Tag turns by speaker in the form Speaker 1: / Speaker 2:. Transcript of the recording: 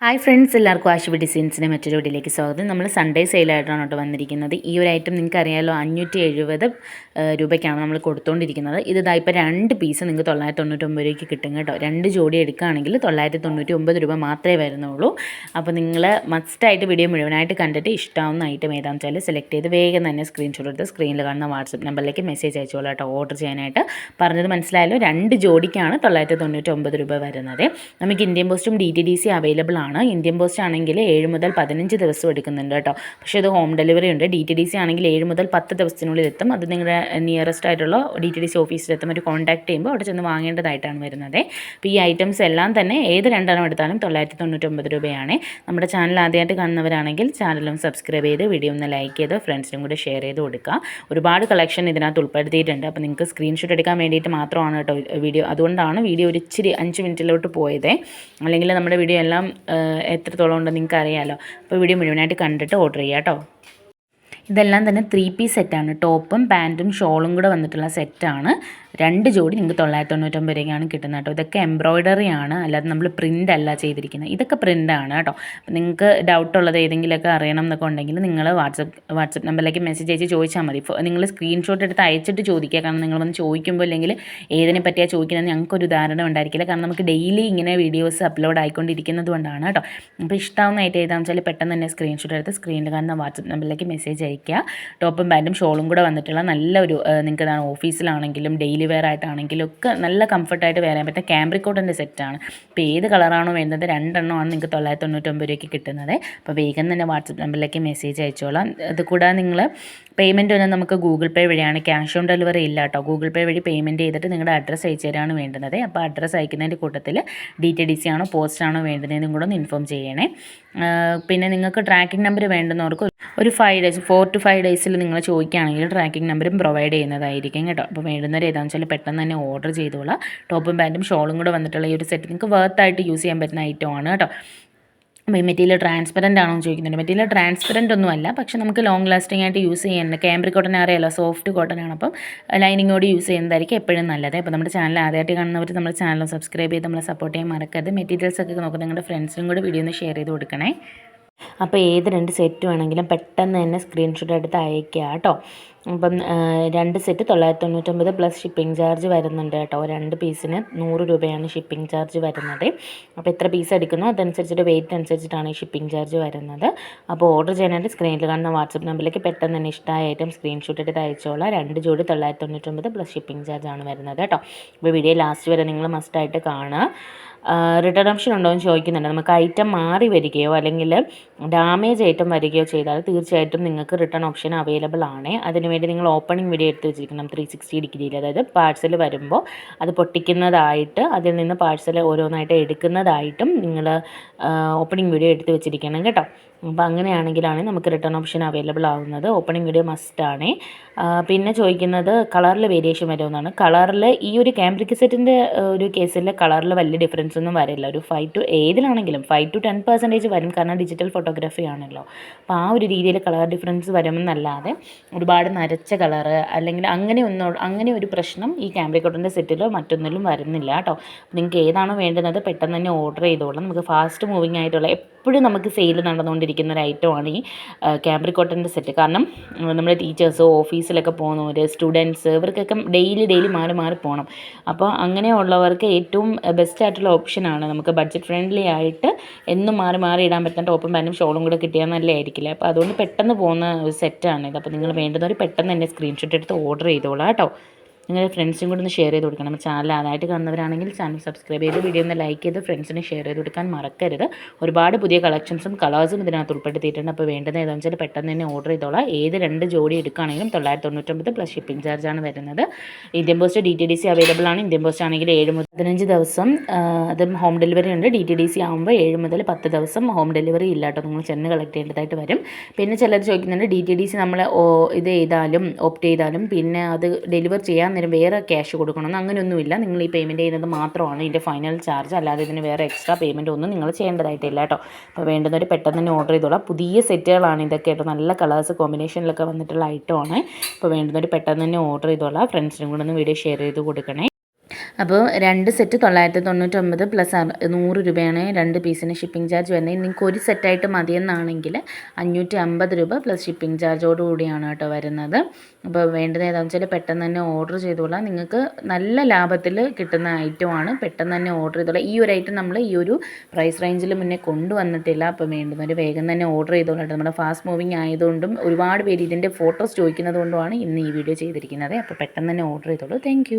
Speaker 1: Hi friends, എല്ലാവർക്കും ആശുപത്രി ഡിസൈൻസിൻ്റെ മറ്റൊരു വീഡിയോയിലേക്ക് സ്വാഗതം. നമ്മൾ സൺഡേ സെയിലായിട്ടാണ് കേട്ടോ വന്നിരിക്കുന്നത്. ഈ ഒരു ഐറ്റം നിങ്ങൾക്ക് അറിയാമല്ലോ, 570 രൂപയ്ക്കാണ് നമ്മൾ കൊടുത്തുകൊണ്ടിരിക്കുന്നത്. ഇതാ ഇപ്പോൾ 2 പീസ് നിങ്ങൾക്ക് 999 രൂപയ്ക്ക് കിട്ടും കേട്ടോ. 2 ജോഡി എടുക്കുകയാണെങ്കിൽ 999 രൂപ മാത്രമേ വരുന്നുള്ളൂ. അപ്പോൾ നിങ്ങൾ മസ്റ്റായിട്ട് വീഡിയോ മുഴുവനായിട്ട് കണ്ടിട്ട് ഇഷ്ടമാവുന്ന ഐറ്റം ഏതാണെന്ന് വെച്ചാൽ സെലക്ട് ചെയ്ത് വേഗം തന്നെ സ്ക്രീൻഷോട്ട് എടുത്ത് സ്ക്രീനിൽ കാണുന്ന വാട്സപ്പ് നമ്പറിലേക്ക് മെസ്സേജ് അയച്ചോളൂ കേട്ടോ. ഓർഡർ ചെയ്യാനായിട്ട് പറഞ്ഞത് മനസ്സിലായല്ലോ. 2 ജോഡിക്കാണ് 999 രൂപ വരുന്നത്. നമുക്ക് ഇന്ത്യൻ പോസ്റ്റും DTDC അവൈലബിൾ ആണ്. ഇന്ത്യൻ പോസ്റ്റ് ആണെങ്കിൽ 7 മുതൽ 15 ദിവസം എടുക്കുന്നുണ്ട് കേട്ടോ. പക്ഷേ ഇത് ഹോം ഡെലിവറി ഉണ്ട്. DTDC ആണെങ്കിൽ 7 മുതൽ 10 ദിവസത്തിനുള്ളിൽ എത്തും. അത് നിങ്ങളുടെ നിയറസ്റ്റ് ആയിട്ടുള്ള DTDC ഓഫീസിലെത്തും. ഒരു കോൺടാക്ട് ചെയ്യുമ്പോൾ അവിടെ ചെന്ന് വാങ്ങേണ്ടതായിട്ടാണ് വരുന്നത്. അപ്പോൾ ഈ ഐറ്റംസ് എല്ലാം തന്നെ ഏത് 2 എടുത്താലും 999 രൂപയാണ്. നമ്മുടെ ചാനൽ ആദ്യമായിട്ട് കാണുന്നവരാണെങ്കിൽ ചാനലും സബ്സ്ക്രൈബ് ചെയ്ത് വീഡിയോ ഒന്ന് ലൈക്ക് ചെയ്ത് ഫ്രണ്ട്സിനും കൂടെ ഷെയർ ചെയ്ത് കൊടുക്കുക. ഒരുപാട് കളക്ഷൻ ഇതിനകത്ത് ഉൾപ്പെടുത്തിയിട്ടുണ്ട്. അപ്പോൾ നിങ്ങൾക്ക് സ്ക്രീൻഷോട്ട് എടുക്കാൻ വേണ്ടിയിട്ട് മാത്രമാണ് കേട്ടോ വീഡിയോ. അതുകൊണ്ടാണ് വീഡിയോ ഒരു ഇച്ചിരി 5 മിനിറ്റിലോട്ട് പോയത്. അല്ലെങ്കിൽ നമ്മുടെ വീഡിയോ എല്ലാം എത്രത്തോളം ഉണ്ടെന്ന് നിങ്ങൾക്ക് അറിയാമല്ലോ. അപ്പോൾ വീഡിയോ മുഴുവനായിട്ട് കണ്ടിട്ട് ഓർഡർ ചെയ്യാം കേട്ടോ. ഇതെല്ലാം തന്നെ 3 പീസ് സെറ്റാണ്. ടോപ്പും പാൻറ്റും ഷോളും കൂടെ വന്നിട്ടുള്ള സെറ്റാണ്. 2 ജോഡി നിങ്ങൾക്ക് 999 രൂപയ്ക്കാണ് കിട്ടുന്നത് കേട്ടോ. ഇതൊക്കെ എംബ്രോയ്ഡറി ആണ്, അല്ലാതെ നമ്മൾ പ്രിൻ്റ് അല്ല ചെയ്തിരിക്കുന്നത്. ഇതൊക്കെ പ്രിൻ്റാണ് കേട്ടോ. അപ്പോൾ നിങ്ങൾക്ക് ഡൗട്ടുള്ളത് ഏതെങ്കിലുമൊക്കെ അറിയണം എന്നൊക്കെ ഉണ്ടെങ്കിൽ നിങ്ങൾ വാട്സപ്പ് നമ്പറിലേക്ക് മെസ്സേജ് അയച്ച് ചോദിച്ചാൽ മതി. നിങ്ങൾ സ്ക്രീൻഷോട്ട് എടുത്ത് അയച്ചിട്ട് ചോദിക്കുക. കാരണം നിങ്ങൾ വന്ന് ചോദിക്കുമ്പോൾ അല്ലെങ്കിൽ ഏതിനെ പറ്റിയാണ് ചോദിക്കുന്നത് ഞങ്ങൾക്കൊരു ഉദാഹരണം ഉണ്ടായിരിക്കില്ല. കാരണം നമുക്ക് ഡെയിലി ഇങ്ങനെ വീഡിയോസ് അപ്ലോഡ് ആയിക്കൊണ്ടിരിക്കുന്നത് കൊണ്ടാണ് കേട്ടോ. അപ്പോൾ ഇഷ്ടമാവുന്ന ഐറ്റം ഏതാണെന്ന് വെച്ചാൽ പെട്ടെന്ന് തന്നെ സ്ക്രീൻഷോട്ട് എടുത്ത് സ്ക്രീനിൽ കാണുന്ന വാട്സപ്പ് നമ്പറിലേക്ക് മെസ്സേജ് അയക്കുക. ടോപ്പും പാൻറ്റും ഷോളും കൂടെ വന്നിട്ടുള്ള നല്ലൊരു നിങ്ങൾക്ക് ഇതാണ് ഓഫീസിലാണെങ്കിലും ഡെയിലി വെയർ ആയിട്ടാണെങ്കിലും ഒക്കെ നല്ല കംഫർട്ടായിട്ട് വെയർ ചെയ്യാൻ പറ്റുന്ന ക്യാമ്പ്രിക് കോട്ടൻ്റെ സെറ്റാണ്. ഇപ്പോൾ ഏത് കളറാണോ വേണ്ടത് 2 എണ്ണമാണ് നിങ്ങൾക്ക് 999 രൂപയ്ക്ക് കിട്ടുന്നത്. അപ്പോൾ വേഗം തന്നെ വാട്സപ്പ് നമ്പറിലേക്ക് മെസ്സേജ് അയച്ചോളാം. അതുകൂടാതെ നിങ്ങൾ പേയ്മെൻറ്റ് വന്നാൽ നമുക്ക് ഗൂഗിൾ പേ വഴിയാണ്. ക്യാഷ് ഓൺ ഡെലിവറി ഇല്ല കേട്ടോ. ഗൂഗിൾ പേ വഴി പേയ്മെൻറ്റ് ചെയ്തിട്ട് നിങ്ങളുടെ അഡ്രസ്സ് അയച്ചു തരാണ് വേണ്ടുന്നത്. അപ്പോൾ അഡ്രസ്സ് അയക്കുന്നതിൻ്റെ കൂട്ടത്തിൽ DTDC ആണോ പോസ്റ്റ് ആണോ വേണ്ടതെന്നും കൂടെ ഒന്ന് ഇൻഫോം ചെയ്യണേ. പിന്നെ നിങ്ങൾക്ക് ട്രാക്കിംഗ് നമ്പർ വേണ്ടുന്നവർക്ക് ഒരു 4 to 5 ഡേയ്സിൽ നിങ്ങൾ ചോദിക്കുകയാണെങ്കിൽ ട്രാക്കിംഗ് നമ്പറും പ്രൊവൈഡ് ചെയ്യുന്നതായിരിക്കും കേട്ടോ. അപ്പോൾ വേണ്ടുന്നവർ ഏതാണെന്ന് വെച്ചാൽ പെട്ടെന്ന് തന്നെ ഓർഡർ ചെയ്തോളാം. ടോപ്പും പാൻറ്റും ഷോളും കൂടെ വന്നിട്ടുള്ള ഈ ഒരു സെറ്റ് നിങ്ങൾക്ക് വർത്തായിട്ട് യൂസ് ചെയ്യാൻ പറ്റുന്ന ഐറ്റമാണ് കേട്ടോ. മെറ്റീരിയൽ ട്രാൻസ്പെറൻ്റ് ആണോ എന്ന് ചോദിക്കുന്നുണ്ട്. മെറ്റീരിയൽ ട്രാൻസ്പെറൻ്റ് ഒന്നുമല്ല, പക്ഷേ നമുക്ക് ലോങ് ലാസ്റ്റിംഗ് ആയിട്ട് യൂസ് ചെയ്യുന്നത് ക്യാമ്പ്രിക് കോട്ടൺ അറിയാലോ, സോഫ്റ്റ് കോട്ടൺ ആണ്. അപ്പം ലൈനിങ്ങോട് യൂസ് ചെയ്യുന്നതായിരിക്കും എപ്പോഴും നല്ലത്. അപ്പോൾ നമ്മുടെ ചാനൽ ആദ്യമായിട്ട് കാണുന്നവർ നമ്മുടെ ചാനൽ സബ്സ്ക്രൈബ് ചെയ്ത് നമ്മളെ സപ്പോർട്ട് ചെയ്യാൻ മറക്കരുത്. മെറ്റീരിയൽസ് ഒക്കെ നോക്കുന്നത് നിങ്ങളുടെ ഫ്രണ്ട്സിനും കൂടെ വീഡിയോ ഒന്ന് ഷെയർ ചെയ്ത് കൊടുക്കണേ. അപ്പോൾ ഏത് 2 സെറ്റ് വേണമെങ്കിലും പെട്ടെന്ന് തന്നെ സ്ക്രീൻഷോട്ട് എടുത്ത് അയയ്ക്കുക കേട്ടോ. അപ്പം 2 സെറ്റ് 999 പ്ലസ് ഷിപ്പിംഗ് ചാർജ് വരുന്നുണ്ട് കേട്ടോ. 2 പീസിന് 100 രൂപയാണ് ഷിപ്പിംഗ് ചാർജ് വരുന്നത്. അപ്പോൾ എത്ര പീസ് എടുക്കുന്നോ അതനുസരിച്ചിട്ട് വെയിറ്റ് അനുസരിച്ചിട്ടാണ് ഈ ഷിപ്പിംഗ് ചാർജ് വരുന്നത്. അപ്പോൾ ഓർഡർ ചെയ്യാനായിട്ട് സ്ക്രീനിൽ കാണുന്ന വാട്സപ്പ് നമ്പറിലേക്ക് പെട്ടെന്ന് തന്നെ ഇഷ്ടമായ ഐറ്റം സ്ക്രീൻഷോട്ട് എടുത്ത് അയച്ചോളാം. 2 ജോഡി 999 പ്ലസ് ഷിപ്പിംഗ് ചാർജാണ് വരുന്നത് കേട്ടോ. അപ്പോൾ വീഡിയോ ലാസ്റ്റ് വരെ നിങ്ങൾ മസ്റ്റായിട്ട് കാണുക. റിട്ടേൺ ഓപ്ഷൻ ഉണ്ടോ എന്ന് ചോദിക്കുന്നുണ്ട്. നമുക്ക് ഐറ്റം മാറി വരികയോ അല്ലെങ്കിൽ ഡാമേജ് ഐറ്റം വരികയോ ചെയ്താൽ തീർച്ചയായിട്ടും നിങ്ങൾക്ക് റിട്ടേൺ ഓപ്ഷൻ അവൈലബിൾ ആണ്. അതിനുവേണ്ടി നിങ്ങൾ ഓപ്പണിംഗ് വീഡിയോ എടുത്ത് വെച്ചിരിക്കണം 360 ഡിഗ്രിയിൽ. അതായത് പാഴ്സൽ വരുമ്പോൾ അത് പൊട്ടിക്കുന്നതായിട്ട് അതിൽ നിന്ന് പാഴ്സൽ ഓരോന്നായിട്ട് എടുക്കുന്നതായിട്ടും നിങ്ങൾ ഓപ്പണിംഗ് വീഡിയോ എടുത്ത് വെച്ചിരിക്കണം കേട്ടോ. അപ്പോൾ അങ്ങനെയാണെങ്കിലാണ് നമുക്ക് റിട്ടേൺ ഓപ്ഷൻ അവൈലബിൾ ആവുന്നത്. ഓപ്പണിംഗ് വീഡിയോ മസ്റ്റാണ്. പിന്നെ ചോദിക്കുന്നത് കളറിൽ വേരിയേഷൻ വരുമെന്നാണ്. കളറിൽ ഈ ഒരു ക്യാമ്പ്രിക് സെറ്റിൻ്റെ ഒരു കേസിൽ കളറിൽ വലിയ ഡിഫറൻസ് ഒന്നും വരില്ല. ഒരു 5 ഏതിലാണെങ്കിലും 5 to 10% വരും. കാരണം ഡിജിറ്റൽ ഫോട്ടോഗ്രാഫി ആണല്ലോ. അപ്പോൾ ആ ഒരു രീതിയിൽ കളർ ഡിഫറൻസ് വരുമെന്നല്ലാതെ ഒരുപാട് നരച്ച കളറ് അല്ലെങ്കിൽ അങ്ങനെ ഒരു പ്രശ്നം ഈ ക്യാമ്പ്രിക് കോട്ടൻ്റെ സെറ്റിലോ മറ്റൊന്നിലും വരുന്നില്ല കേട്ടോ. നിങ്ങൾക്ക് ഏതാണോ വേണ്ടുന്നത് പെട്ടെന്ന് തന്നെ ഓർഡർ ചെയ്തോളാം. നമുക്ക് ഫാസ്റ്റ് മൂവിങ് ആയിട്ടുള്ള എപ്പോഴും നമുക്ക് സെയിൽ നടന്നുകൊണ്ടിരിക്കുന്ന ഒരു ഐറ്റമാണ് ഈ ക്യാമ്പ്രിക് കോട്ടൻ്റെ സെറ്റ്. കാരണം നമ്മുടെ ടീച്ചേഴ്സ് ഓഫീസിലൊക്കെ പോകുന്നവർ സ്റ്റുഡൻസ് ഇവർക്കൊക്കെ ഡെയിലി മാറി പോകണം. അപ്പോൾ അങ്ങനെയുള്ളവർക്ക് ഏറ്റവും ബെസ്റ്റ് ആയിട്ടുള്ള ഓപ്ഷനാണ്. നമുക്ക് ബഡ്ജറ്റ് ഫ്രണ്ട്ലി ആയിട്ട് എന്നും മാറി ഇടാൻ പറ്റുന്ന ടോപ്പും പാൻറ്റും ഷോളും കൂടെ കിട്ടിയാൽ നല്ലതായിരിക്കില്ല. അപ്പോൾ അതുകൊണ്ട് പെട്ടെന്ന് പോകുന്ന ഒരു സെറ്റാണിത്. അപ്പോൾ നിങ്ങൾ വേണ്ടുന്നവർ പെട്ടെന്ന് തന്നെ സ്ക്രീൻഷോട്ട് എടുത്ത് ഓർഡർ ചെയ്തോളാം കേട്ടോ. നിങ്ങളുടെ ഫ്രണ്ട്സും കൂടെ ഒന്ന് ഷെയർ ചെയ്ത് കൊടുക്കണം. ചാനൽ ആദ്യമായിട്ട് കാണുന്നവരാണെങ്കിൽ ചാനൽ സബ്സ്ക്രൈബ് ചെയ്ത് വീഡിയോ ഒന്ന് ലൈക്ക് ചെയ്ത് ഫ്രണ്ട്സിന് ഷെയർ ചെയ്ത് കൊടുക്കാൻ മറക്കരുത്. ഒരുപാട് പുതിയ കളക്ഷൻസും കളേഴ്സും ഇതിനകത്ത് ഉൾപ്പെടുത്തിയിട്ടുണ്ട്. അപ്പോൾ വേണ്ടത് ഏതാണെന്ന് വെച്ചാൽ പെട്ടെന്ന് തന്നെ ഓർഡർ ചെയ്തോളാം. ഏത് 2 ജോഡി എടുക്കുകയാണെങ്കിലും 999 പ്ലസ് ഷിപ്പിംഗ് ചാർജാണ് വരുന്നത്. ഇന്ത്യൻ പോസ്റ്റ് DTDC അവൈലബിൾ ആണ്. ഇന്ത്യൻ പോസ്റ്റ് ആണെങ്കിൽ 7 മുതൽ 15 ദിവസം അതും ഹോം ഡെലിവറി ഉണ്ട്. DTDC ആകുമ്പോൾ 7 മുതൽ 10 ദിവസം ഹോം ഡെലിവറി ഇല്ല കേട്ടോ. നിങ്ങൾ ചെന്ന് കളക്ട് ചെയ്യേണ്ടതായിട്ട് വരും. പിന്നെ ചിലർ ചോദിക്കുന്നുണ്ട് DTDC നമ്മൾ ഇത് ചെയ്താലും ഓപ്റ്റ് ചെയ്താലും പിന്നെ അത് ഡെലിവർ ചെയ്യാൻ നേരം വേറെ ക്യാഷ് കൊടുക്കണമെന്ന് അങ്ങനെയൊന്നുമില്ല. നിങ്ങൾ ഈ പേയ്മെൻറ്റ് ചെയ്യുന്നത് മാത്രമാണ് ഇതിൻ്റെ ഫൈനൽ ചാർജ്. അല്ലാതെ ഇതിന് വേറെ എക്സ്ട്രാ പേയ്മെൻറ്റ് ഒന്നും നിങ്ങൾ ചെയ്യേണ്ടതായിട്ടില്ല കേട്ടോ. അപ്പോൾ വേണ്ടുന്നവർ പെട്ടെന്ന് തന്നെ ഓർഡർ ചെയ്തോളാം. പുതിയ സെറ്റുകളാണ് ഇതൊക്കെ കേട്ടോ. നല്ല കളേഴ്സ് കോമ്പിനേഷനിലൊക്കെ വന്നിട്ടുള്ള ഐറ്റമാണ്. അപ്പോൾ വേണ്ടുന്നവർ പെട്ടെന്ന് തന്നെ ഓർഡർ ചെയ്തോളാം. ഫ്രണ്ട്സിനും കൂടെ ഒന്ന് വീഡിയോ ഷെയർ ചെയ്ത് കൊടുക്കണേ. അപ്പോൾ 2 സെറ്റ് 999 പ്ലസ് 100 രൂപയാണ് 2 പീസിന് ഷിപ്പിംഗ് ചാർജ് വരുന്നത്. നിങ്ങൾക്ക് ഒരു സെറ്റായിട്ട് മതിയെന്നാണെങ്കിൽ 550 രൂപ പ്ലസ് ഷിപ്പിംഗ് ചാർജോട് കൂടിയാണ് കേട്ടോ വരുന്നത്. അപ്പോൾ വേണ്ടത് ഏതാണെന്ന് വെച്ചാൽ പെട്ടെന്ന് തന്നെ ഓർഡർ ചെയ്തോളാം. നിങ്ങൾക്ക് നല്ല ലാഭത്തിൽ കിട്ടുന്ന ഐറ്റമാണ്, പെട്ടെന്ന് തന്നെ ഓർഡർ ചെയ്തോളാം. ഈ ഒരു ഐറ്റം നമ്മൾ ഈ ഒരു പ്രൈസ് റേഞ്ചിൽ മുന്നേ കൊണ്ടുവന്നിട്ടില്ല. അപ്പോൾ വേണ്ടുന്നവർ വേഗം തന്നെ ഓർഡർ ചെയ്തോളാം. നമ്മുടെ ഫാസ്റ്റ് മൂവിങ് ആയതുകൊണ്ടും ഒരുപാട് പേര് ഇതിൻ്റെ ഫോട്ടോസ് ചോദിക്കുന്നത് കൊണ്ടുമാണ് ഇന്ന് ഈ വീഡിയോ ചെയ്തിരിക്കുന്നത്. അപ്പോൾ പെട്ടെന്ന് തന്നെ ഓർഡർ ചെയ്തോളൂ. താങ്ക്